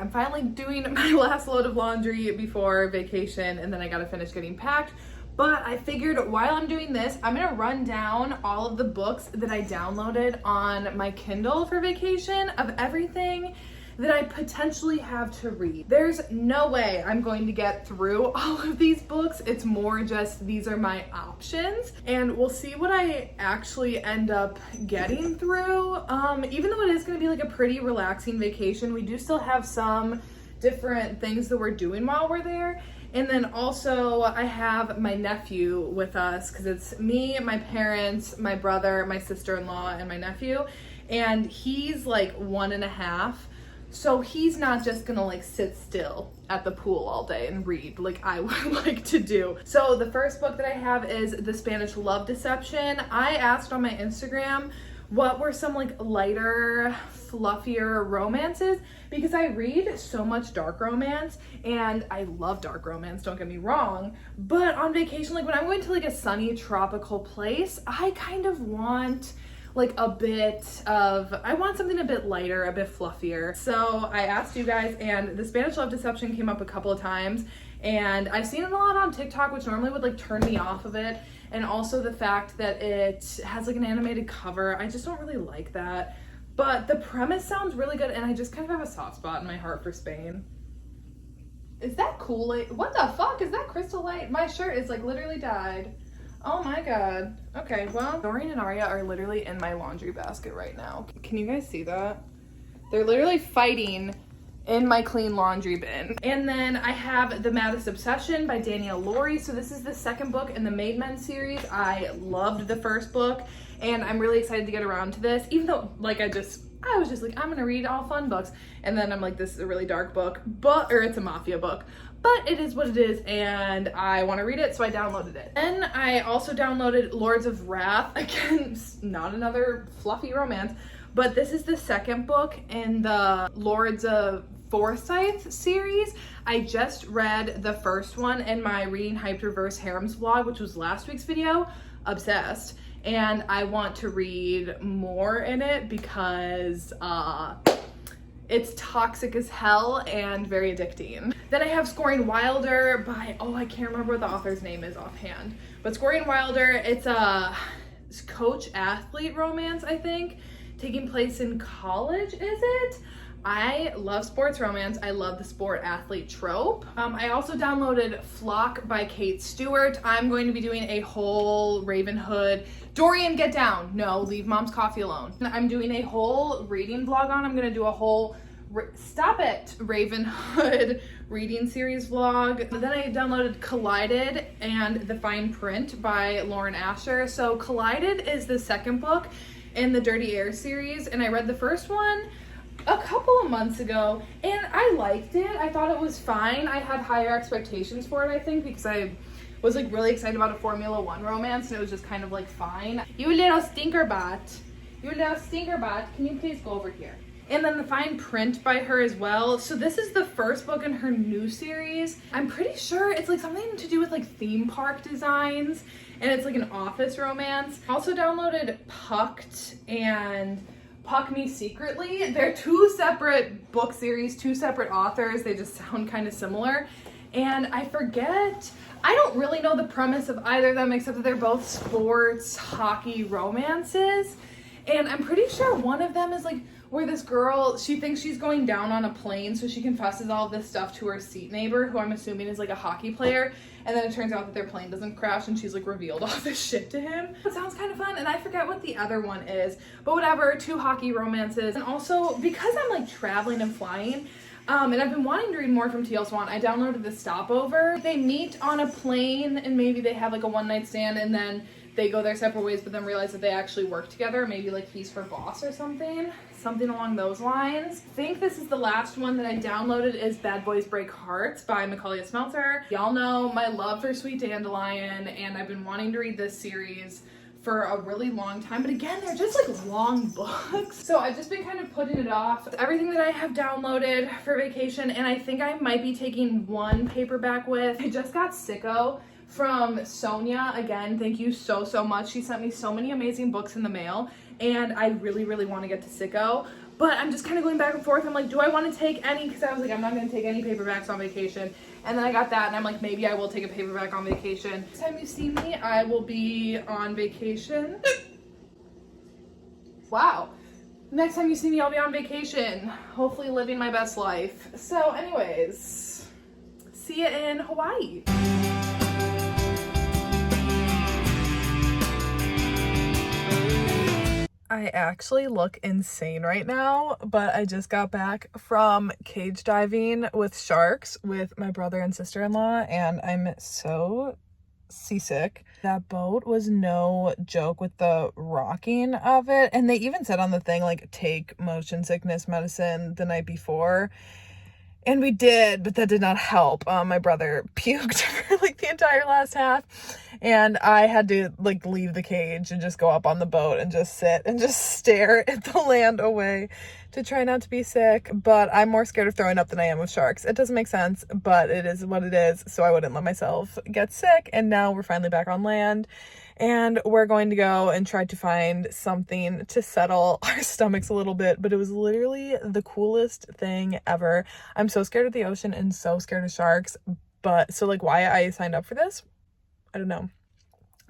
I'm finally doing my last load of laundry before vacation, and then I gotta finish getting packed. But I figured while I'm doing this, I'm gonna run down all of the books that I downloaded on my Kindle for vacation of everything that I potentially have to read. There's no way I'm going to get through all of these books. It's more just these are my options, and we'll see what I actually end up getting through. Even though it is gonna be like a pretty relaxing vacation, we do still have some different things that we're doing while we're there. And then also I have my nephew with us because it's me, my parents, my brother, my sister-in-law, and my nephew. And he's like 1.5. So he's not just gonna like sit still at the pool all day and read like I would like to do. So the first book that I have is The Spanish Love Deception. I asked on my Instagram what were some like lighter, fluffier romances, because I read so much dark romance and I love dark romance, don't get me wrong, but on vacation, like when I'm going to like a sunny tropical place, I kind of want like I want something a bit lighter, a bit fluffier. So I asked you guys, and The Spanish Love Deception came up a couple of times, and I've seen it a lot on TikTok, which normally would like turn me off of it. And also the fact that it has like an animated cover, I just don't really like that. But the premise sounds really good, and I just kind of have a soft spot in my heart for Spain. Is that Kool-Aid? What the fuck? Is that Crystal Light? My shirt is like literally dyed. Oh my god. Okay, well, Dorian and Arya are literally in my laundry basket right now. Can you guys see that? They're literally fighting in my clean laundry bin. And then I have The Maddest Obsession by Danielle Laurie. So this is the second book in the Made Men series. I loved the first book, and I'm really excited to get around to this, even though like I was just like, I'm gonna read all fun books. And then I'm like, this is a really dark book, or it's a mafia book. But it is what it is, and I want to read it, so I downloaded it. Then I also downloaded Lords of Wrath. Again, not another fluffy romance, but this is the second book in the Lords of Forsyth series. I just read the first one in my Reading Hyped Reverse Harems vlog, which was last week's video. Obsessed. And I want to read more in it because it's toxic as hell and very addicting. Then I have Scoring Wilder by, I can't remember what the author's name is offhand, but Scoring Wilder, it's a coach-athlete romance, I think, taking place in college, is it? I love sports romance. I love the sport athlete trope. I also downloaded Flock by Kate Stewart. I'm going to be doing a whole Ravenhood. Dorian, get down. No, leave mom's coffee alone. I'm doing a whole reading vlog on. I'm going to do a whole stop it, Ravenhood reading series vlog. Then I downloaded Collided and The Fine Print by Lauren Asher. So Collided is the second book in the Dirty Air series, and I read the first one a couple of months ago, and I liked it. I thought it was fine. I had higher expectations for it, I think, because I was like really excited about a Formula One romance, and it was just kind of like fine. You little stinker bot. You little stinker bot. Can you please go over here? And then The Fine Print by her as well. So this is the first book in her new series. I'm pretty sure it's like something to do with like theme park designs, and it's like an office romance. Also downloaded Pucked and Puck Me Secretly. They're two separate book series, two separate authors. They just sound kind of similar. And I don't really know the premise of either of them, except that they're both sports, hockey romances. And I'm pretty sure one of them is like where this girl, she thinks she's going down on a plane, so she confesses all of this stuff to her seat neighbor, who I'm assuming is like a hockey player, and then it turns out that their plane doesn't crash, and she's like revealed all this shit to him. It sounds kind of fun, and I forget what the other one is, but whatever, two hockey romances. And also, because I'm like traveling and flying, and I've been wanting to read more from T.L. Swan, I downloaded The Stopover. They meet on a plane, and maybe they have like a one-night stand, and then they go their separate ways, but then realize that they actually work together. Maybe like he's her boss or something along those lines. I think this is the last one that I downloaded is Bad Boys Break Hearts by Macaulay Smelter. Y'all know my love for Sweet Dandelion, and I've been wanting to read this series for a really long time, but again, they're just like long books. So I've just been kind of putting it off. Everything that I have downloaded for vacation, and I think I might be taking one paperback with. I just got Sicko from Sonia. Again, thank you so much. She sent me so many amazing books in the mail, and I really want to get to Sicko, But I'm just kind of going back and forth. I'm like, do I want to take any? Because I was like, I'm not going to take any paperbacks on vacation. And then I got that, and I'm like, maybe I will take a paperback on vacation. Next time you see me, I will be on vacation. Wow. Next time you see me, I'll be on vacation. Hopefully living my best life. So anyways, see you in Hawaii. I actually look insane right now, but I just got back from cage diving with sharks with my brother and sister-in-law, and I'm so seasick. That boat was no joke with the rocking of it, and they even said on the thing, like, take motion sickness medicine the night before. And we did, but that did not help. My brother puked for like the entire last half, and I had to like leave the cage and just go up on the boat and just sit and just stare at the land away to try not to be sick. But I'm more scared of throwing up than I am of sharks. It doesn't make sense, but it is what it is. So I wouldn't let myself get sick. And now we're finally back on land. And we're going to go and try to find something to settle our stomachs a little bit. But it was literally the coolest thing ever. I'm so scared of the ocean and so scared of sharks. But so like why I signed up for this, I don't know.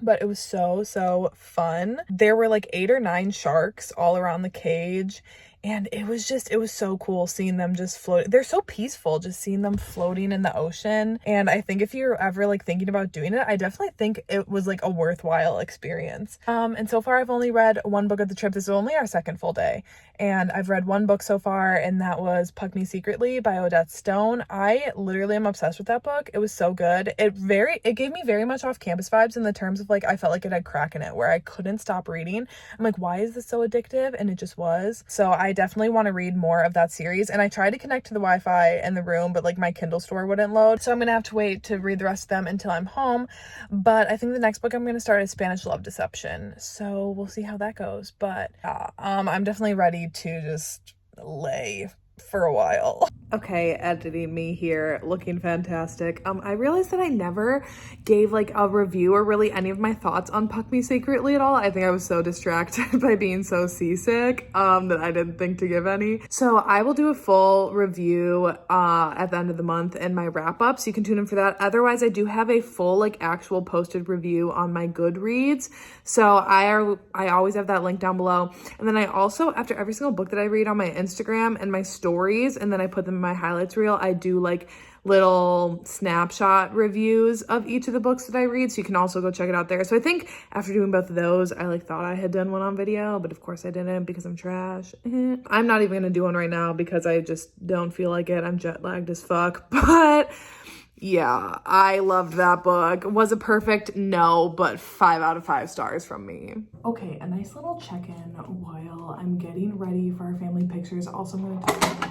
But it was so fun. There were like 8 or 9 sharks all around the cage. And it was so cool seeing them just float. They're so peaceful, just seeing them floating in the ocean. And I think if you're ever like thinking about doing it, I definitely think it was like a worthwhile experience. And so far I've only read 1 book of the trip. This is only our 2nd full day. And I've read 1 book so far, and that was Puck Me Secretly by Odette Stone. I literally am obsessed with that book. It was so good. It gave me very much off campus vibes in the terms of like, I felt like it had crack in it where I couldn't stop reading. I'm like, why is this so addictive? And it just was. So I definitely want to read more of that series. And I tried to connect to the Wi-Fi in the room, but like my Kindle store wouldn't load. So I'm going to have to wait to read the rest of them until I'm home. But I think the next book I'm going to start is Spanish Love Deception. So we'll see how that goes. But I'm definitely ready to just lay for a while. Okay, editing me here, looking fantastic. I realized that I never gave like a review or really any of my thoughts on Puck Me Secretly at all. I think I was so distracted by being so seasick that I didn't think to give any. So I will do a full review at the end of the month and my wrap up, so you can tune in for that. Otherwise, I do have a full like actual posted review on my Goodreads. So I always have that link down below. And then I also, after every single book that I read on my Instagram and my stories, and then I put them in my highlights reel, I do like little snapshot reviews of each of the books that I read, so you can also go check it out there. So I think after doing both of those, I like thought I had done one on video, but of course I didn't because I'm trash. I'm not even gonna do one right now because I just don't feel like it. I'm jet lagged as fuck. But yeah, I loved that book. Was it perfect? No, but 5 out of 5 stars from me. Okay, a nice little check-in while I'm getting ready for our family pictures. Also, I'm gonna talk.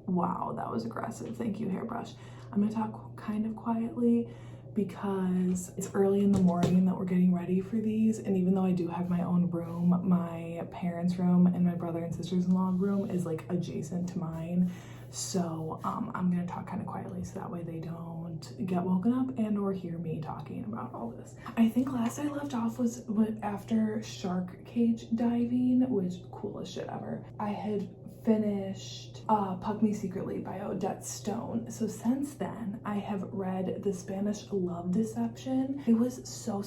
Wow, that was aggressive. Thank you, hairbrush. I'm gonna talk kind of quietly because it's early in the morning that we're getting ready for these. And even though I do have my own room, my parents' room and my brother and sister's-in-law room is like adjacent to mine. So I'm gonna talk kind of quietly so that way they don't get woken up and or hear me talking about all this. I think last I left off was after shark cage diving, which coolest shit ever. I had finished Puck Me Secretly by Odette Stone. So since then, I have read The Spanish Love Deception. It was so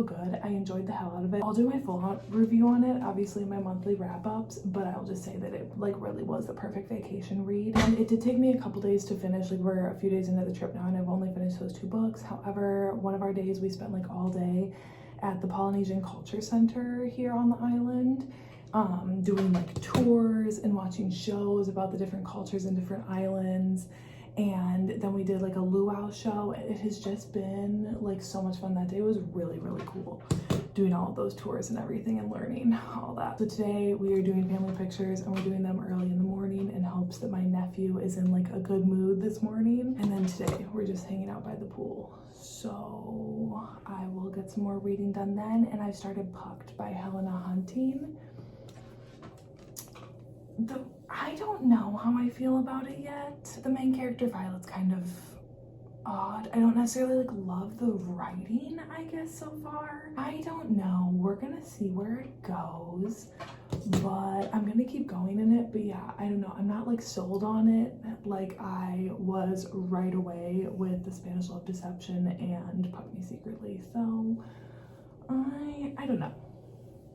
good. I enjoyed the hell out of it. I'll do my full review on it, obviously my monthly wrap-ups, but I'll just say that it like really was the perfect vacation read. And it did take me a couple days to finish. Like we're a few days into the trip now and I've only finished those 2 books. However, one of our days we spent like all day at the Polynesian Culture Center here on the island, doing like tours and watching shows about the different cultures and different islands. And then we did like a luau show. It has just been like so much fun. That day was really cool, doing all of those tours and everything and learning all that. So today we are doing family pictures and we're doing them early in the morning in hopes that my nephew is in like a good mood this morning. And then today we're just hanging out by the pool. So I will get some more reading done then. And I started Pucked by Helena Hunting. I don't know how I feel about it yet. The main character, Violet's kind of odd. I don't necessarily like love the writing, I guess, so far. I don't know. We're gonna see where it goes, but I'm gonna keep going in it. But yeah, I don't know. I'm not like sold on it like I was right away with The Spanish Love Deception and Puck Me Secretly. So I don't know.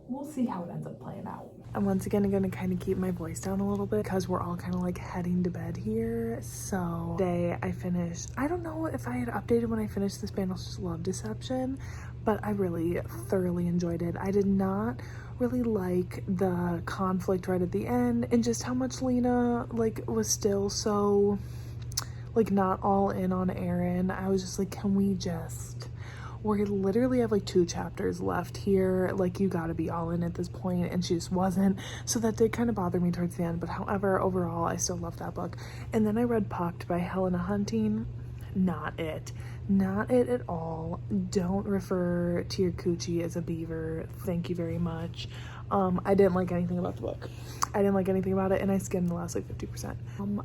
We'll see how it ends up playing out. I'm once again gonna kind of keep my voice down a little bit because we're all kind of like heading to bed here. So today I finished, I don't know if I had updated when I finished The Spanish Love Deception, but I really thoroughly enjoyed it. I did not really like the conflict right at the end and just how much Lena like was still so like not all in on Aaron. I was just like, can we just, we literally have like 2 chapters left here, like you gotta be all in at this point, and she just wasn't. So that did kind of bother me towards the end, but however, overall I still love that book. And then I read Pucked by Helena Hunting. Not it at all. Don't refer to your coochie as a beaver, thank you very much. I didn't like anything about the book. I didn't like anything about it, and I skimmed the last like 50%.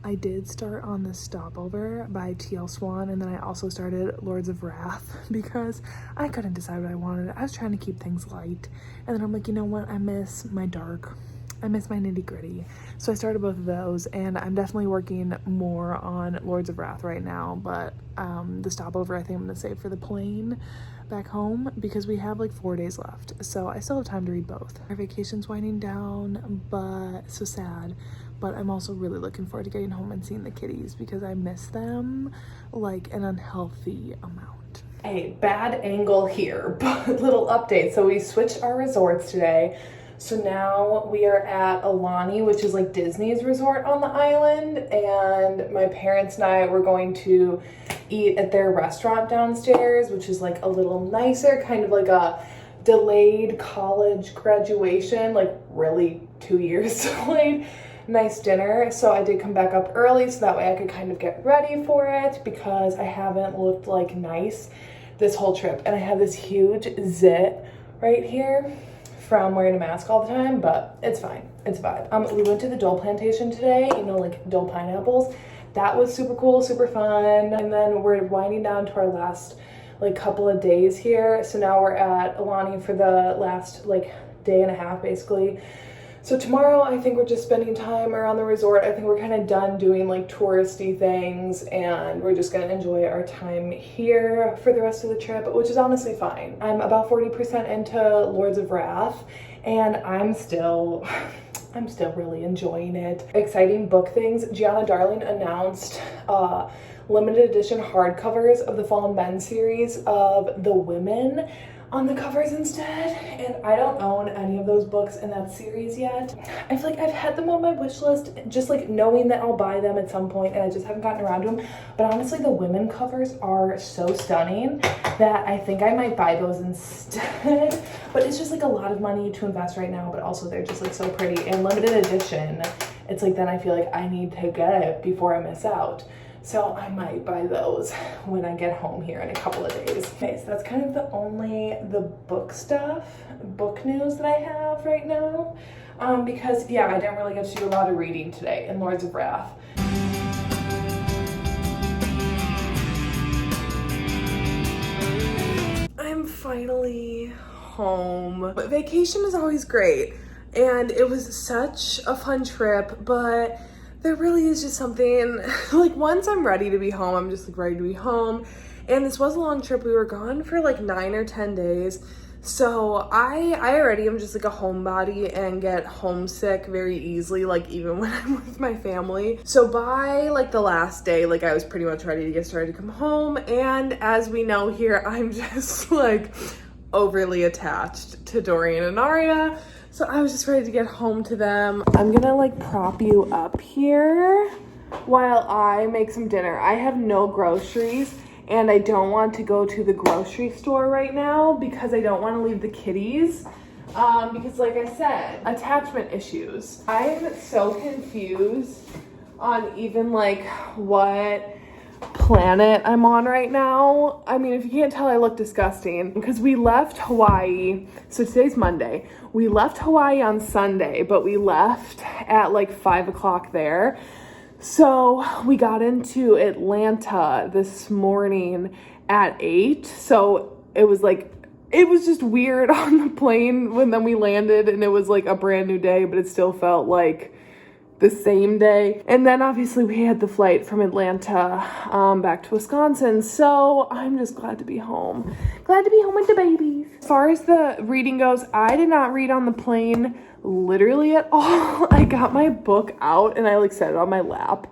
I did start on The Stopover by T.L. Swan, and then I also started Lords of Wrath because I couldn't decide what I wanted. I was trying to keep things light, and then I'm like, you know what, I miss my dark, I miss my nitty gritty. So I started both of those, and I'm definitely working more on Lords of Wrath right now, but The Stopover I think I'm gonna save for the plane back home because we have like 4 days left, so I still have time to read both. Our vacation's winding down, but so sad, but I'm also really looking forward to getting home and seeing the kitties because I miss them like an unhealthy amount. Hey, bad angle here, but little update. So we switched our resorts today. So now we are at Alani, which is like Disney's resort on the island, and my parents and I were going to eat at their restaurant downstairs, which is like a little nicer, kind of like a delayed college graduation, like really 2 years delayed. Nice dinner. So I did come back up early so that way I could kind of get ready for it because I haven't looked like nice this whole trip, and I have this huge zit right here from wearing a mask all the time, but it's fine. It's a vibe. We went to the Dole Plantation today, you know, like Dole pineapples. That was super cool, super fun. And then we're winding down to our last like couple of days here. So now we're at Alani for the last like day and a half basically. So tomorrow I think we're just spending time around the resort. I think we're kind of done doing like touristy things, and we're just gonna enjoy our time here for the rest of the trip, which is honestly fine. I'm about 40% into Lords of Wrath, and I'm still really enjoying it. Exciting book things. Gianna Darling announced limited edition hardcovers of the Fallen Men series of the women on the covers instead, and I don't own any of those books in that series yet. I feel like I've had them on my wish list, just like knowing that I'll buy them at some point, and I just haven't gotten around to them. But honestly, the women covers are so stunning that I think I might buy those instead. But it's just like a lot of money to invest right now, but also they're just like so pretty. And limited edition, it's like then I feel like I need to get it before I miss out. So I might buy those when I get home here in a couple of days. Okay, so that's kind of the book news that I have right now. Because yeah, I didn't really get to do a lot of reading today in Lords of Wrath. I'm finally home. Vacation is always great, and it was such a fun trip, but there really is just something, like once I'm ready to be home, I'm just like ready to be home. And this was a long trip. We were gone for like 9 or 10 days. So I already am just like a homebody and get homesick very easily, like even when I'm with my family. So by like the last day, like I was pretty much ready to get started to come home. And as we know here, I'm just like overly attached to Dorian and Arya. So I was just ready to get home to them. I'm gonna like prop you up here while I make some dinner. I have no groceries, and I don't want to go to the grocery store right now because I don't want to leave the kitties. Because like I said, attachment issues. I'm so confused on even like what planet I'm on right now. I mean, if you can't tell, I look disgusting because we left Hawaii. So today's Monday. We left Hawaii on Sunday, but we left at like 5 o'clock there. So we got into Atlanta this morning at 8. So it was just weird on the plane when then we landed, and it was like a brand new day, but it still felt like the same day. And then obviously we had the flight from Atlanta back to Wisconsin. So I'm just glad to be home. Glad to be home with the babies. As far as the reading goes, I did not read on the plane literally at all. I got my book out and I like set it on my lap,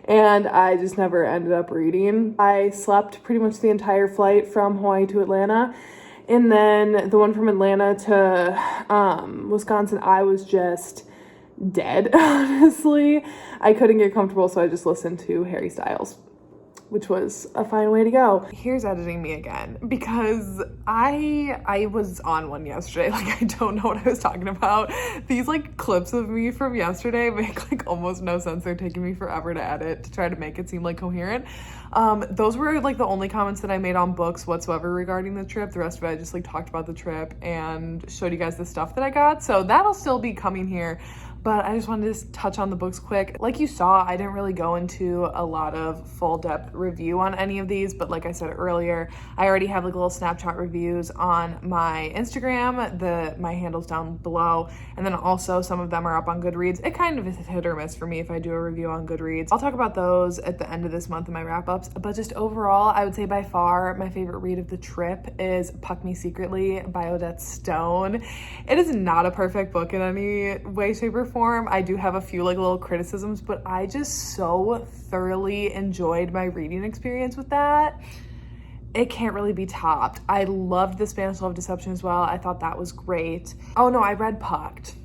and I just never ended up reading. I slept pretty much the entire flight from Hawaii to Atlanta. And then the one from Atlanta to Wisconsin, I was just dead, honestly. I couldn't get comfortable, so I just listened to Harry Styles, which was a fine way to go. Here's editing me again, because I was on one yesterday. Like, I don't know what I was talking about. These like clips of me from yesterday make like almost no sense. They're taking me forever to edit to try to make it seem like coherent. Those were like the only comments that I made on books whatsoever regarding the trip. The rest of it, I just like talked about the trip and showed you guys the stuff that I got. So that'll still be coming here. But I just wanted to touch on the books quick. Like you saw, I didn't really go into a lot of full depth review on any of these, but like I said earlier, I already have like little snapshot reviews on my Instagram. My handle's down below, and then also some of them are up on Goodreads. It kind of is hit or miss for me if I do a review on Goodreads. I'll talk about those at the end of this month in my wrap-ups, but just overall, I would say by far my favorite read of the trip is Puck Me Secretly by Odette Stone. It is not a perfect book in any way, shape, or form. I do have a few like little criticisms, but I just so thoroughly enjoyed my reading experience with that. It can't really be topped. I loved The Spanish Love Deception as well. I thought that was great. Oh no, I read Pucked.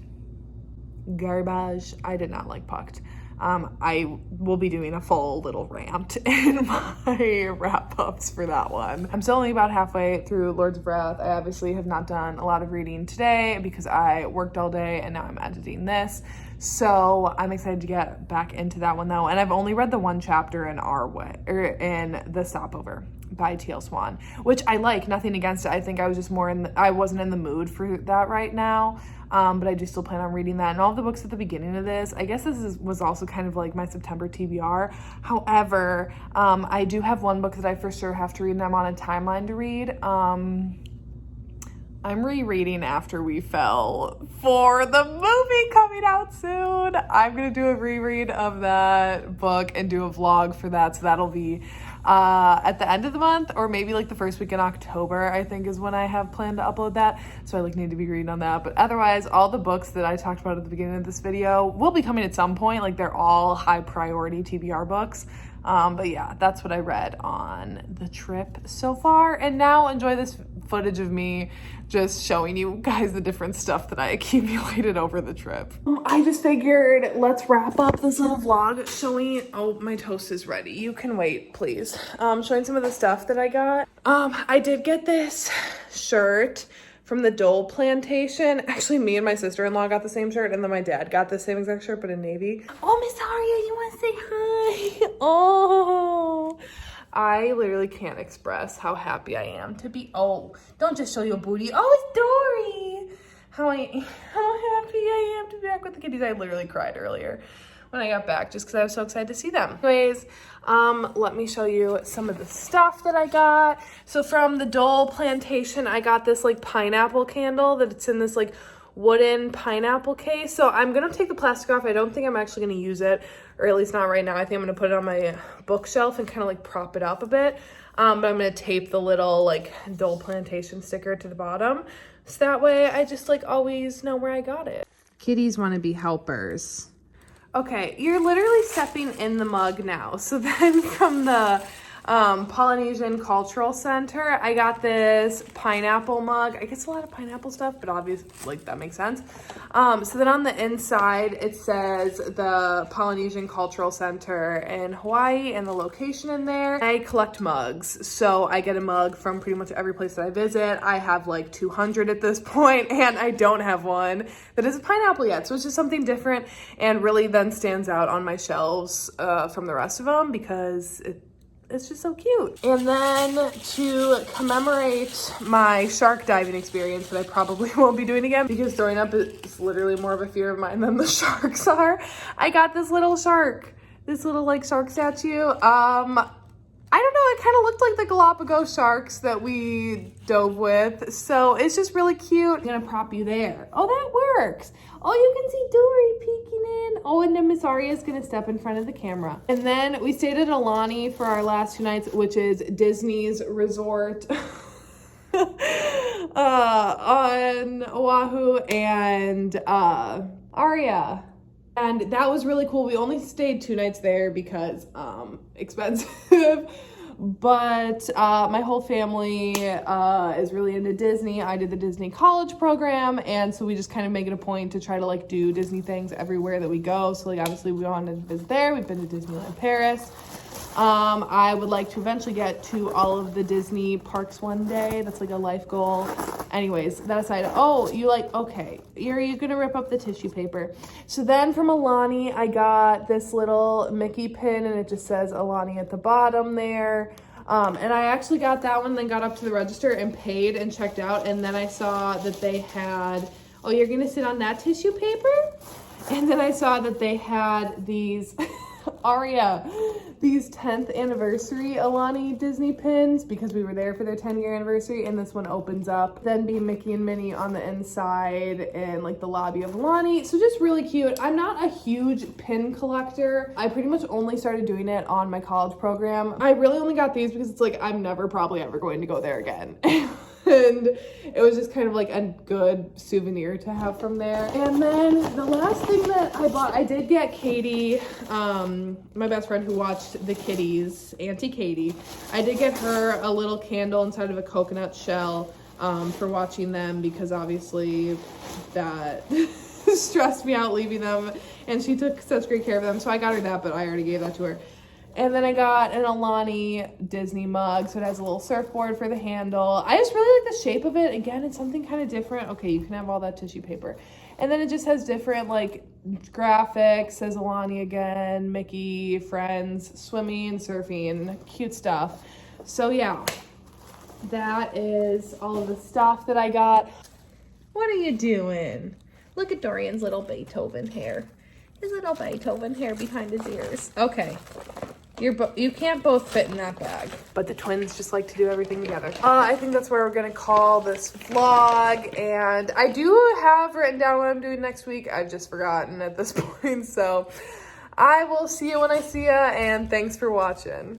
Garbage. I did not like Pucked. I will be doing a full little rant in my wrap-ups for that one. I'm still only about halfway through Lords of Wrath. I obviously have not done a lot of reading today because I worked all day and now I'm editing this. So I'm excited to get back into that one though. And I've only read the one chapter in in The Stopover by T.L. Swan, which I like, nothing against it. I think I was just I wasn't in the mood for that right now. But I do still plan on reading that. And all of the books at the beginning of this, I guess was also kind of like my September TBR. However, I do have one book that I for sure have to read and I'm on a timeline to read. I'm rereading After We Fell for the movie coming out soon. I'm going to do a reread of that book and do a vlog for that. So that'll be at the end of the month, or maybe like the first week in October, I think is when I have planned to upload that. So I like need to be reading on that. But otherwise, all the books that I talked about at the beginning of this video will be coming at some point. Like they're all high priority TBR books. But yeah, that's what I read on the trip so far. And now enjoy this footage of me just showing you guys the different stuff that I accumulated over the trip. I just figured let's wrap up this little vlog showing, oh, my toast is ready. You can wait, please. Showing some of the stuff that I got. I did get this shirt from the Dole Plantation. Actually, me and my sister-in-law got the same shirt, and then my dad got the same exact shirt, but in navy. Oh, Miss Arya, you want to say hi? Oh, I literally can't express how happy I am to be. Oh, don't just show your booty. Oh, it's Dory. How happy I am to be back with the kitties. I literally cried earlier when I got back just because I was so excited to see them. Anyways, let me show you some of the stuff that I got. So from the Dole Plantation, I got this like pineapple candle that it's in this like wooden pineapple case. So I'm gonna take the plastic off. I don't think I'm actually gonna use it, or at least not right now. I think I'm gonna put it on my bookshelf and kind of like prop it up a bit. But I'm gonna tape the little like Dole Plantation sticker to the bottom. So that way I just like always know where I got it. Kitties wanna be helpers. Okay, you're literally stepping in the mug now. So then from the Polynesian Cultural Center, I got this pineapple mug. I guess a lot of pineapple stuff, but obviously like that makes sense. So then on the inside, it says the Polynesian Cultural Center in Hawaii and the location in there. I collect mugs, so I get a mug from pretty much every place that I visit. I have like 200 at this point, and I don't have one that is a pineapple yet. So it's just something different and really then stands out on my shelves from the rest of them because it's just so cute. And then to commemorate my shark diving experience that I probably won't be doing again because throwing up is literally more of a fear of mine than the sharks are, I got this little shark this little like shark statue. I don't know, it kind of looked like the Galapagos sharks that we dove with. So it's just really cute. I'm gonna prop you there. Oh, that works. Oh, you can see Dory peeking in. Oh, and then Miss Arya is gonna step in front of the camera. And then we stayed at Alani for our last 2 nights, which is Disney's resort on Oahu, and Arya. And that was really cool. We only stayed 2 nights there because expensive. But my whole family is really into Disney. I did the Disney college program, and so we just kind of make it a point to try to like do Disney things everywhere that we go. So like obviously we wanted to visit there. We've been to Disneyland Paris. I would like to eventually get to all of the Disney parks one day. That's like a life goal. Anyways, that aside, oh, you like, okay, you're gonna rip up the tissue paper. So then from Alani, I got this little Mickey pin, and it just says Alani at the bottom there. And I actually got that one, then got up to the register and paid and checked out. And then I saw that they had, oh, you're gonna sit on that tissue paper? And then I saw that they had these Arya, these 10th anniversary Alani Disney pins, because we were there for their 10-year anniversary, and this one opens up. Then be Mickey and Minnie on the inside and like the lobby of Alani. So just really cute. I'm not a huge pin collector. I pretty much only started doing it on my college program. I really only got these because it's like I'm never probably ever going to go there again. And it was just kind of like a good souvenir to have from there. And then the last thing that I bought, I did get Katie, my best friend who watched the kitties, Auntie Katie. I did get her a little candle inside of a coconut shell for watching them, because obviously that stressed me out leaving them, and she took such great care of them. So I got her that, but I already gave that to her. And then I got an Alani Disney mug, so it has a little surfboard for the handle. I just really like the shape of it. Again, it's something kind of different. Okay, you can have all that tissue paper. And then it just has different like graphics, says Alani again, Mickey, friends, swimming, surfing, cute stuff. So yeah, that is all of the stuff that I got. What are you doing? Look at Dorian's little Beethoven hair. His little Beethoven hair behind his ears. Okay. You can't both fit in that bag. But the twins just like to do everything together. I think that's where we're gonna call this vlog. And I do have written down what I'm doing next week. I've just forgotten at this point. So I will see you when I see ya, and thanks for watching.